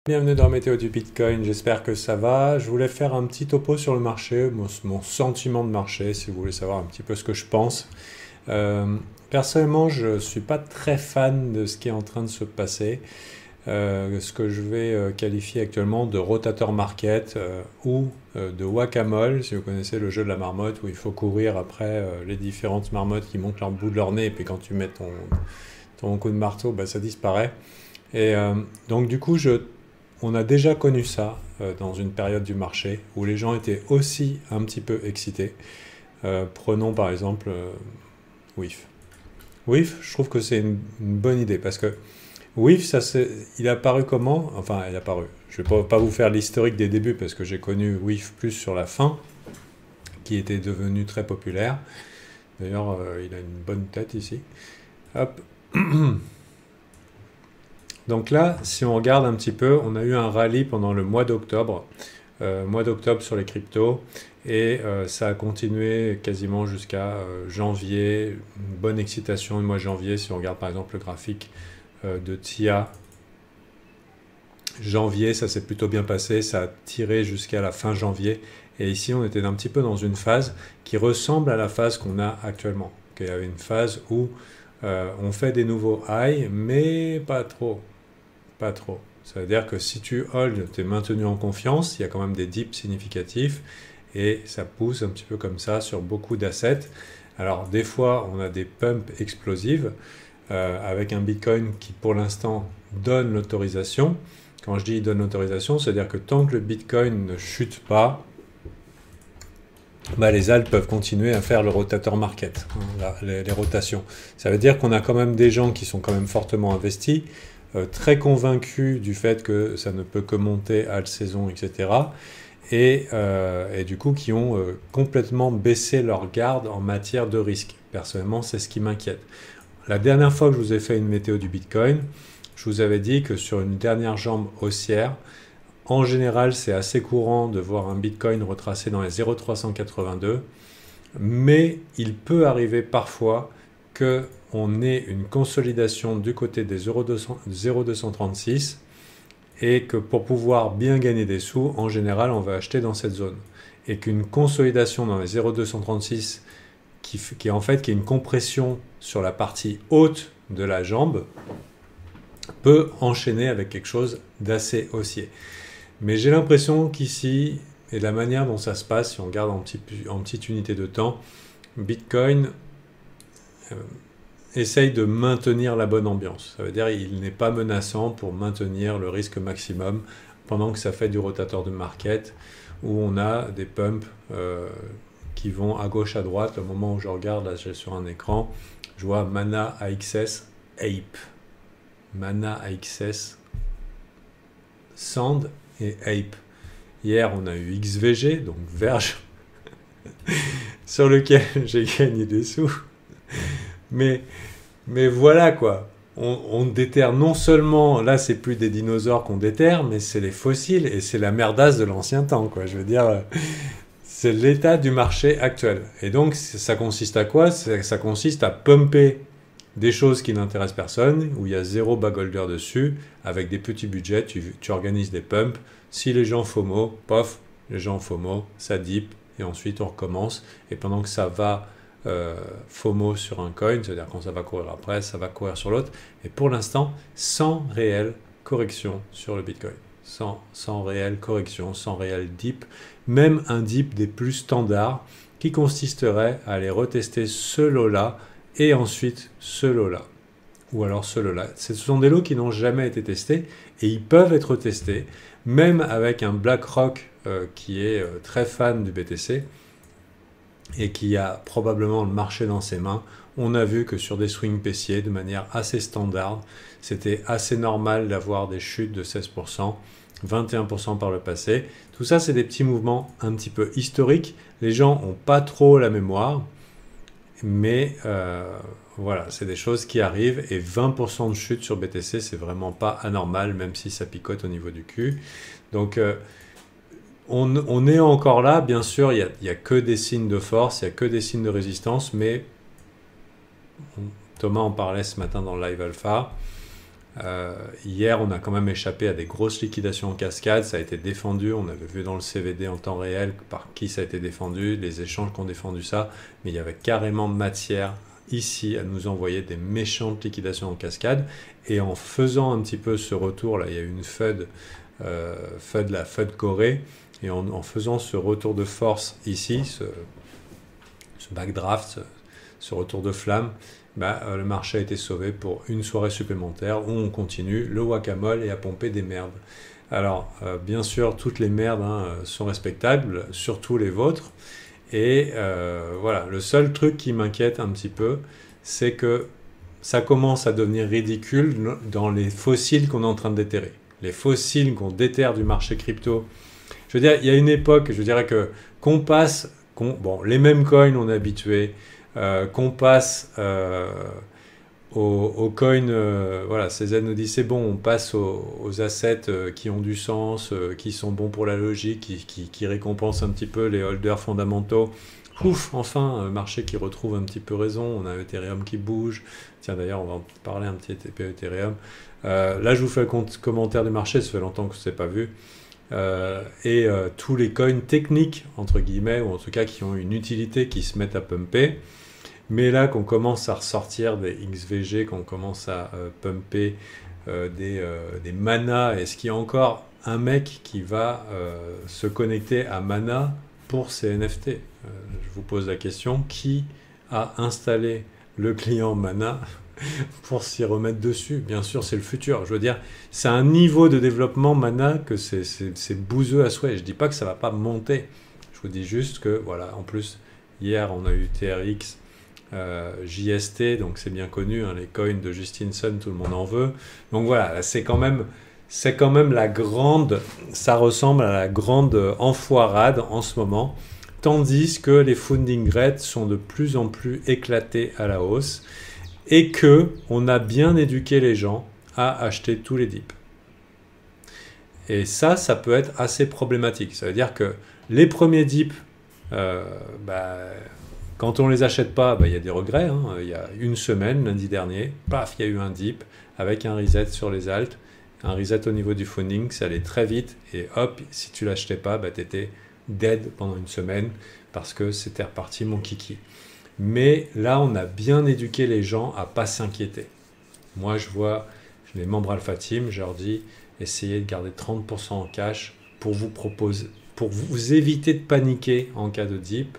Bienvenue dans la météo du Bitcoin, j'espère que ça va. Je voulais faire un petit topo sur le marché, mon sentiment de marché, si vous voulez savoir un petit peu ce que je pense. Personnellement, je ne suis pas très fan de ce qui est en train de se passer, ce que je vais qualifier actuellement de rotator market ou de whack-a-mole, si vous connaissez le jeu de la marmotte où il faut courir après les différentes marmottes qui montent leur bout de leur nez et puis quand tu mets ton coup de marteau, bah, ça disparaît. Et donc du coup, on a déjà connu ça dans une période du marché où les gens étaient aussi un petit peu excités. Prenons par exemple WIF. WIF, je trouve que c'est une bonne idée parce que WIF, il a apparu comment? Enfin, il a apparu. Je ne vais pas vous faire l'historique des débuts parce que j'ai connu WIF plus sur la fin, qui était devenu très populaire. D'ailleurs, il a une bonne tête ici. Hop. Donc là, si on regarde un petit peu, on a eu un rallye pendant le mois d'octobre sur les cryptos, et ça a continué quasiment jusqu'à janvier, une bonne excitation le mois de janvier, si on regarde par exemple le graphique de TIA. Janvier, ça s'est plutôt bien passé, ça a tiré jusqu'à la fin janvier, et ici on était un petit peu dans une phase qui ressemble à la phase qu'on a actuellement. Il y avait une phase où on fait des nouveaux highs, mais pas trop. Pas trop. Ça veut dire que si tu hold, tu es maintenu en confiance, il y a quand même des dips significatifs et ça pousse un petit peu comme ça sur beaucoup d'assets. Alors des fois, on a des pumps explosives avec un Bitcoin qui pour l'instant donne l'autorisation. Quand je dis il donne l'autorisation, c'est-à-dire que tant que le Bitcoin ne chute pas, bah, les alts peuvent continuer à faire le rotator market, hein, les rotations. Ça veut dire qu'on a quand même des gens qui sont quand même fortement investis, très convaincus du fait que ça ne peut que monter à la saison, etc. Et du coup, qui ont complètement baissé leur garde en matière de risque. Personnellement, c'est ce qui m'inquiète. La dernière fois que je vous ai fait une météo du Bitcoin, je vous avais dit que sur une dernière jambe haussière, en général, c'est assez courant de voir un Bitcoin retracé dans les 0,382, mais il peut arriver parfois qu'on ait une consolidation du côté des 0,236 et que pour pouvoir bien gagner des sous, en général, on va acheter dans cette zone. Et qu'une consolidation dans les 0,236 qui est une compression sur la partie haute de la jambe peut enchaîner avec quelque chose d'assez haussier. Mais j'ai l'impression qu'ici, et la manière dont ça se passe, si on regarde en petite unité de temps, Bitcoin essaye de maintenir la bonne ambiance. Ça veut dire qu'il n'est pas menaçant pour maintenir le risque maximum pendant que ça fait du rotateur de market où on a des pumps qui vont à gauche à droite. Au moment où je regarde, là j'ai sur un écran, je vois Mana AXS Ape. Mana AXS Sand et Ape. Hier, on a eu XVG, donc Verge, sur lequel j'ai gagné des sous. Mais voilà quoi. On déterre non seulement, là c'est plus des dinosaures qu'on déterre, mais c'est les fossiles et c'est la merdasse de l'ancien temps quoi. Je veux dire, c'est l'état du marché actuel. Et donc ça consiste à quoi? Ça consiste à pumper des choses qui n'intéressent personne, où il y a zéro bagholder dessus, avec des petits budgets, tu organises des pumps. Si les gens FOMO, pof, les gens FOMO, ça dip, et ensuite on recommence. Et pendant que ça va FOMO sur un coin, c'est-à-dire quand ça va courir après, ça va courir sur l'autre. Et pour l'instant, sans réelle correction sur le Bitcoin. Sans réelle correction, sans réel dip. Même un dip des plus standards qui consisterait à aller retester ce lot-là et ensuite ce lot-là. Ou alors ce lot-là. Ce sont des lots qui n'ont jamais été testés et ils peuvent être testés, même avec un BlackRock qui est très fan du BTC et qui a probablement le marché dans ses mains. On a vu que sur des swings baissiers, de manière assez standard, c'était assez normal d'avoir des chutes de 16%, 21% par le passé. Tout ça, c'est des petits mouvements un petit peu historiques. Les gens n'ont pas trop la mémoire, mais voilà, c'est des choses qui arrivent. Et 20% de chute sur BTC, c'est vraiment pas anormal, même si ça picote au niveau du cul. Donc, on est encore là, bien sûr, il n'y a que des signes de force, il n'y a que des signes de résistance, mais Thomas en parlait ce matin dans le live alpha. Hier, on a quand même échappé à des grosses liquidations en cascade. Ça a été défendu. On avait vu dans le CVD en temps réel par qui ça a été défendu, les échanges qui ont défendu ça. Mais il y avait carrément matière ici à nous envoyer des méchantes liquidations en cascade. Et en faisant un petit peu ce retour, là, il y a eu une FUD, la FUD Corée. Et en faisant ce retour de force ici, ce backdraft, ce retour de flamme, le marché a été sauvé pour une soirée supplémentaire où on continue le whack-a-mole et à pomper des merdes. Alors, bien sûr, toutes les merdes sont respectables, surtout les vôtres. Et voilà, le seul truc qui m'inquiète un petit peu, c'est que ça commence à devenir ridicule dans les fossiles qu'on est en train de déterrer. Les fossiles qu'on déterre du marché crypto. Je veux dire, il y a une époque, je dirais qu'on passe, les mêmes coins, on est habitué. Qu'on passe aux coins, voilà, CZ nous dit c'est bon, on passe aux assets qui ont du sens, qui sont bons pour la logique, qui récompensent un petit peu les holders fondamentaux. Ouf, enfin, un marché qui retrouve un petit peu raison, on a Ethereum qui bouge. Tiens, d'ailleurs, on va en parler un petit peu Ethereum. Là, je vous fais le commentaire du marché, ça fait longtemps que je ne l'ai pas vu. Tous les coins techniques, entre guillemets, ou en tout cas qui ont une utilité, qui se mettent à pumper. Mais là, qu'on commence à ressortir des XVG, qu'on commence à pumper des Mana, est-ce qu'il y a encore un mec qui va se connecter à Mana pour ces NFT? Je vous pose la question, qui a installé le client Mana pour s'y remettre dessus? Bien sûr, c'est le futur. Je veux dire, c'est un niveau de développement Mana que c'est bouseux à souhait. Je ne dis pas que ça ne va pas monter. Je vous dis juste que, voilà, en plus, hier, on a eu TRX, JST, donc c'est bien connu, les coins de Justinson, tout le monde en veut. Donc voilà, c'est quand même la grande, ça ressemble à la grande enfoirade en ce moment, tandis que les funding rates sont de plus en plus éclatés à la hausse et que on a bien éduqué les gens à acheter tous les dips. Et ça peut être assez problématique. Ça veut dire que les premiers dips, quand on ne les achète pas, il y a des regrets. Il y a une semaine, lundi dernier, paf, il y a eu un dip avec un reset sur les alts, un reset au niveau du funding, ça allait très vite et hop, si tu ne l'achetais pas, tu étais dead pendant une semaine parce que c'était reparti mon kiki. Mais là, on a bien éduqué les gens à ne pas s'inquiéter. Moi, je vois les membres Alpha Team, je leur dis, essayez de garder 30% en cash pour vous éviter de paniquer en cas de dip.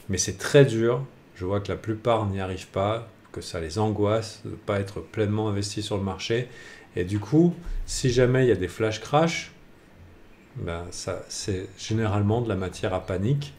Mais c'est très dur, je vois que la plupart n'y arrivent pas, que ça les angoisse de ne pas être pleinement investis sur le marché. Et du coup, si jamais il y a des flash crash, c'est généralement de la matière à panique.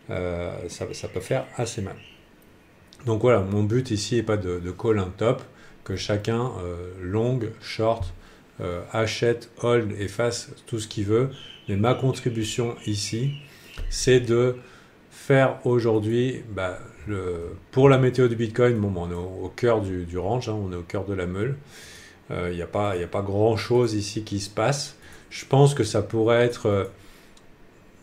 Ça peut faire assez mal. Donc voilà, mon but ici n'est pas de call un top, que chacun long, short, achète, hold et fasse tout ce qu'il veut. Mais ma contribution ici, c'est de faire aujourd'hui, pour la météo du Bitcoin, on est au cœur du range, on est au cœur de la meule. Il n'y a pas grand-chose ici qui se passe. Je pense que ça pourrait être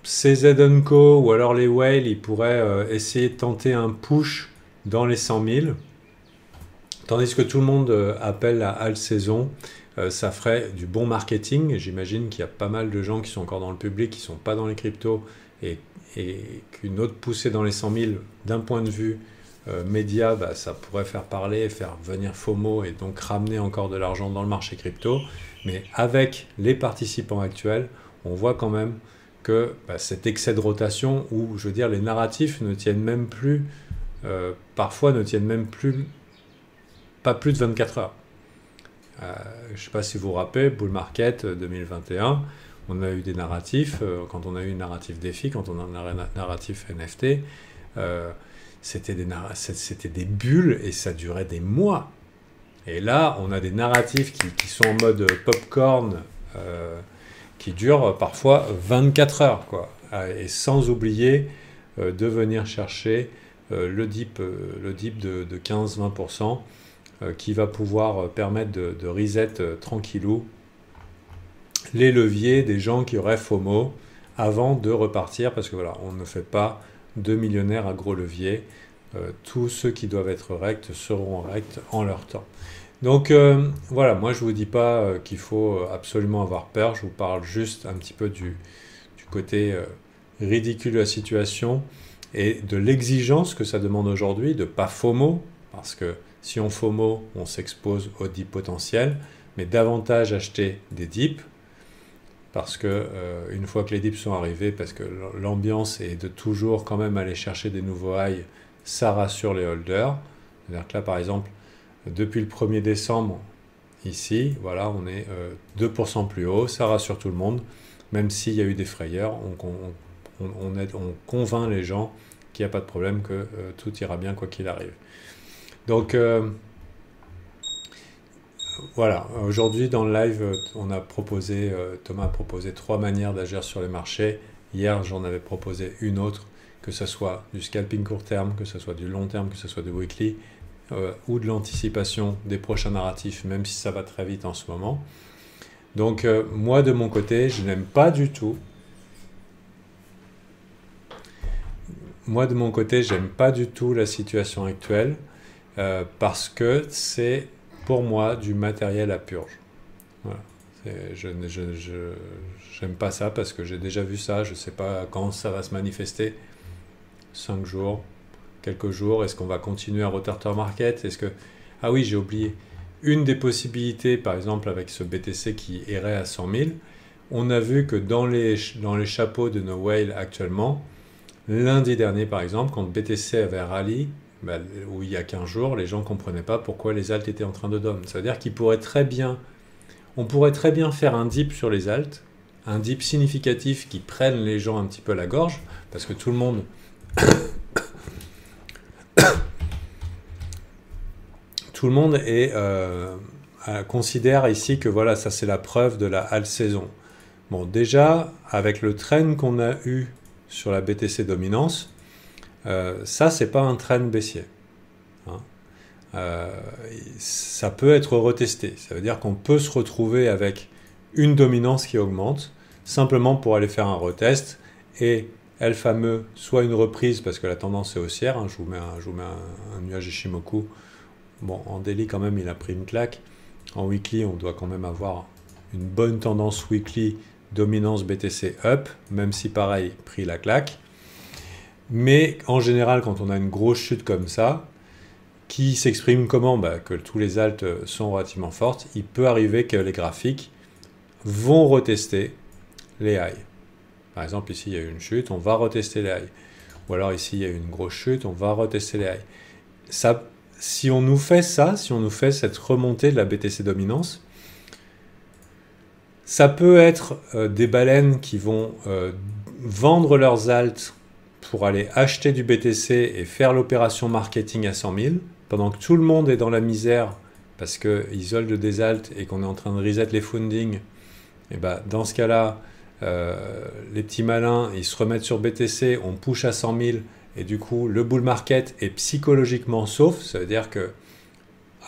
CZ & Co ou alors les whales, ils pourraient essayer de tenter un push dans les 100 000. Tandis que tout le monde appelle la halte saison, ça ferait du bon marketing. Et j'imagine qu'il y a pas mal de gens qui sont encore dans le public, qui ne sont pas dans les cryptos, et qu'une autre poussée dans les 100 000, d'un point de vue média, ça pourrait faire parler, faire venir FOMO et donc ramener encore de l'argent dans le marché crypto. Mais avec les participants actuels, on voit quand même que cet excès de rotation où, je veux dire, les narratifs ne tiennent même plus, parfois ne tiennent même plus, pas plus de 24 heures. Je ne sais pas si vous vous rappelez, Bull Market 2021, on a eu des narratifs, quand on a eu un narratif défi, quand on a un narratif NFT, c'était des bulles et ça durait des mois. Et là, on a des narratifs qui sont en mode popcorn, qui durent parfois 24 heures, quoi. Et sans oublier de venir chercher le dip de 15-20%, qui va pouvoir permettre de reset tranquillou les leviers des gens qui auraient FOMO avant de repartir, parce que voilà, on ne fait pas de millionnaires à gros leviers. Tous ceux qui doivent être rects seront rects en leur temps. Donc voilà, moi je vous dis pas qu'il faut absolument avoir peur, je vous parle juste un petit peu du côté ridicule de la situation et de l'exigence que ça demande aujourd'hui de pas FOMO, parce que si on FOMO, on s'expose aux dips potentiels, mais davantage acheter des dips, parce que une fois que les dips sont arrivés, parce que l'ambiance est de toujours quand même aller chercher des nouveaux highs, ça rassure les holders. C'est-à-dire que là par exemple, depuis le 1er décembre, ici, voilà, on est 2% plus haut, ça rassure tout le monde, même s'il y a eu des frayeurs, on convainc les gens qu'il n'y a pas de problème, que tout ira bien quoi qu'il arrive. Donc voilà, aujourd'hui dans le live, Thomas a proposé 3 manières d'agir sur les marchés. Hier, j'en avais proposé une autre, que ce soit du scalping court terme, que ce soit du long terme, que ce soit du weekly, ou de l'anticipation des prochains narratifs, même si ça va très vite en ce moment. Donc moi de mon côté, je n'aime pas du tout. Moi de mon côté, j'aime pas du tout la situation actuelle parce que c'est pour moi du matériel à purge. Voilà. J'aime pas ça parce que j'ai déjà vu ça, je sais pas quand ça va se manifester. 5 jours, quelques jours, est-ce qu'on va continuer à rotator market? Est-ce que... Ah oui, j'ai oublié. Une des possibilités, par exemple, avec ce BTC qui irait à 100 000, on a vu que dans les chapeaux de nos whales actuellement, lundi dernier, par exemple, quand BTC avait rallye, où il y a 15 jours, les gens ne comprenaient pas pourquoi les alts étaient en train de down. Ça veut dire qu'on pourrait très bien faire un dip sur les alts, un dip significatif qui prenne les gens un petit peu à la gorge, parce que tout le monde... tout le monde considère ici que voilà, ça c'est la preuve de la halte saison. Bon, déjà, avec le trend qu'on a eu sur la BTC dominance, ça c'est pas un trend baissier. Hein. Ça peut être retesté. Ça veut dire qu'on peut se retrouver avec une dominance qui augmente, simplement pour aller faire un retest, et le fameux, soit une reprise parce que la tendance est haussière, hein, je vous mets un nuage Ishimoku. Bon, en daily quand même il a pris une claque. En weekly on doit quand même avoir une bonne tendance weekly, dominance BTC up, même si pareil pris la claque. Mais en général quand on a une grosse chute comme ça, qui s'exprime comment? Que tous les alts sont relativement fortes, il peut arriver que les graphiques vont retester les highs. Par exemple ici il y a eu une chute, on va retester les highs. Ou alors ici il y a eu une grosse chute, on va retester les highs. Ça, si on nous fait ça, si on nous fait cette remontée de la BTC dominance, ça peut être des baleines qui vont vendre leurs alts pour aller acheter du BTC et faire l'opération marketing à 100 000, pendant que tout le monde est dans la misère parce qu'ils holdent des alts et qu'on est en train de reset les funding. Et dans ce cas-là, les petits malins, ils se remettent sur BTC, on push à 100 000, et du coup, le bull market est psychologiquement sauf. Ça veut dire que,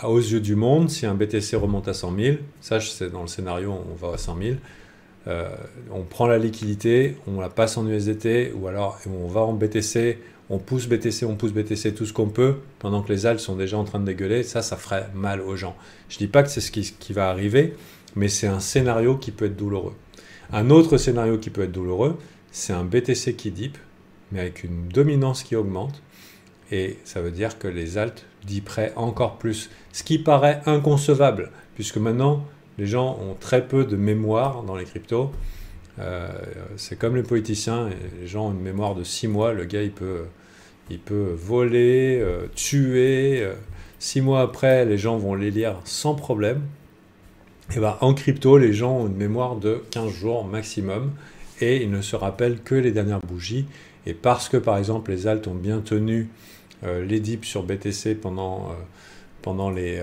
aux yeux du monde, si un BTC remonte à 100 000, ça, c'est dans le scénario, on va à 100 000, on prend la liquidité, on la passe en USDT, ou alors on va en BTC, on pousse BTC, tout ce qu'on peut, pendant que les alts sont déjà en train de dégueuler. Ça ferait mal aux gens. Je ne dis pas que c'est ce qui va arriver, mais c'est un scénario qui peut être douloureux. Un autre scénario qui peut être douloureux, c'est un BTC qui dip, mais avec une dominance qui augmente, et ça veut dire que les alts diperaient encore plus, ce qui paraît inconcevable, puisque maintenant, les gens ont très peu de mémoire dans les cryptos. C'est comme les politiciens, les gens ont une mémoire de 6 mois, le gars il peut voler, tuer, 6 mois après, les gens vont les lire sans problème. Et en crypto, les gens ont une mémoire de 15 jours maximum, et ils ne se rappellent que les dernières bougies. Et parce que, par exemple, les alts ont bien tenu les dips sur BTC pendant les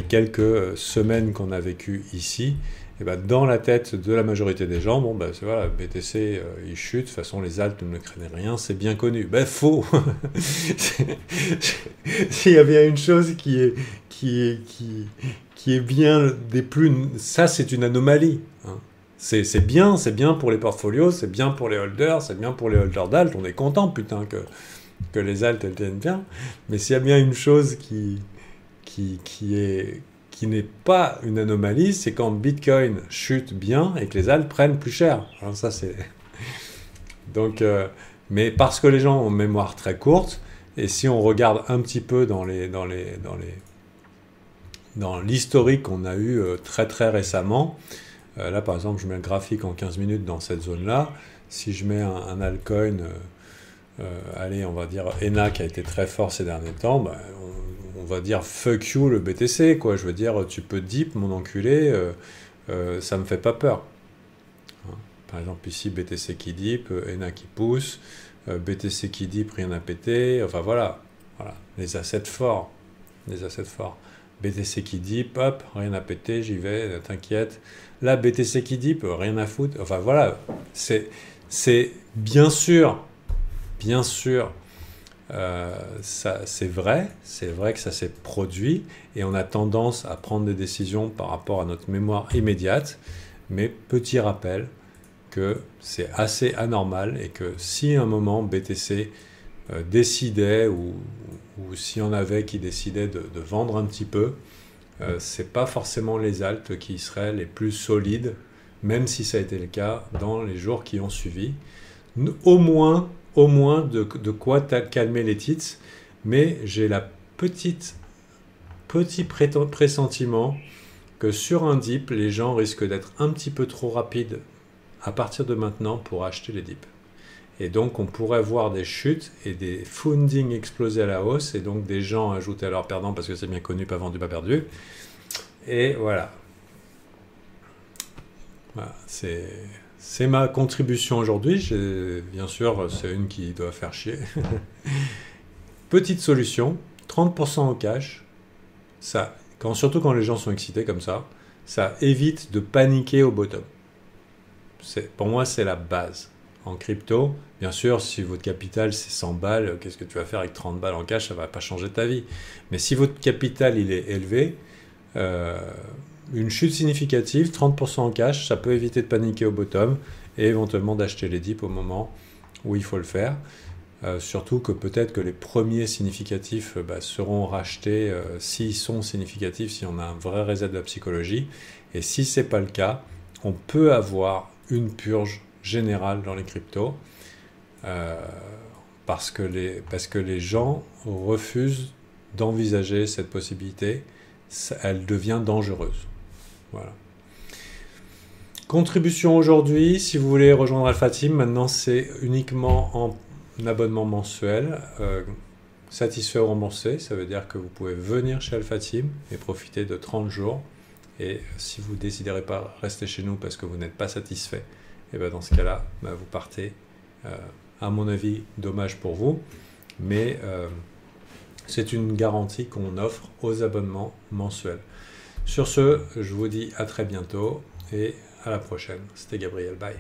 quelques semaines qu'on a vécues ici, et dans la tête de la majorité des gens, voilà, BTC, il chute, de toute façon, les alts ne craignent rien, c'est bien connu. Faux. S'il y a bien une chose qui est bien des plus... Ça, c'est une anomalie, hein. C'est bien pour les portfolios, c'est bien pour les holders, c'est bien pour les holders d'alt. On est content, putain, que les alts elles tiennent bien. Mais s'il y a bien une chose qui qui n'est pas une anomalie, c'est quand Bitcoin chute bien et que les alts prennent plus cher. Alors ça, c'est... Donc, mais parce que les gens ont une mémoire très courte, et si on regarde un petit peu dans l'historique qu'on a eu très très récemment, là par exemple je mets un graphique en 15 minutes dans cette zone-là, si je mets un altcoin, allez on va dire ENA qui a été très fort ces derniers temps, bah, on va dire fuck you le BTC, quoi. Je veux dire tu peux dip mon enculé, ça me fait pas peur. Par exemple ici BTC qui dip, ENA qui pousse, BTC qui dip, rien à péter, enfin voilà, les assets forts, BTC qui dip, hop, rien à péter, j'y vais, t'inquiète. Là BTC qui dip, rien à foutre, enfin voilà, c'est bien sûr, ça, c'est vrai que ça s'est produit et on a tendance à prendre des décisions par rapport à notre mémoire immédiate, mais petit rappel, que c'est assez anormal et que si à un moment BTC décidait ou s'il y en avait qui décidaient de vendre un petit peu, c'est pas forcément les alts qui seraient les plus solides, même si ça a été le cas dans les jours qui ont suivi. Au moins de quoi calmer les tits, mais j'ai la petit pressentiment que sur un dip, les gens risquent d'être un petit peu trop rapides à partir de maintenant pour acheter les dips. Et donc on pourrait voir des chutes et des fundings exploser à la hausse et donc des gens ajouter à leurs perdants parce que c'est bien connu, pas vendu, pas perdu. Et voilà. C'est ma contribution aujourd'hui. Bien sûr, c'est une qui doit faire chier. Petite solution, 30% en cash. Ça, surtout quand les gens sont excités comme ça évite de paniquer au bottom. Pour moi, c'est la base. En crypto, bien sûr, si votre capital c'est 100 balles, qu'est-ce que tu vas faire avec 30 balles en cash? Ça ne va pas changer ta vie. Mais si votre capital il est élevé, une chute significative, 30% en cash, ça peut éviter de paniquer au bottom et éventuellement d'acheter les dips au moment où il faut le faire. Surtout que peut-être que les premiers significatifs seront rachetés s'ils sont significatifs, si on a un vrai reset de la psychologie. Et si ce n'est pas le cas, on peut avoir une purge générale dans les cryptos parce que les gens refusent d'envisager cette possibilité. Elle devient dangereuse. Voilà. Contribution aujourd'hui, si vous voulez rejoindre Alpha Team, maintenant c'est uniquement en abonnement mensuel, satisfait ou remboursé. Ça veut dire que vous pouvez venir chez Alpha Team et profiter de 30 jours. Et si vous ne déciderez pas rester chez nous parce que vous n'êtes pas satisfait, et bien dans ce cas-là, vous partez. À mon avis, dommage pour vous, mais c'est une garantie qu'on offre aux abonnements mensuels. Sur ce, je vous dis à très bientôt et à la prochaine. C'était Gabriel, bye.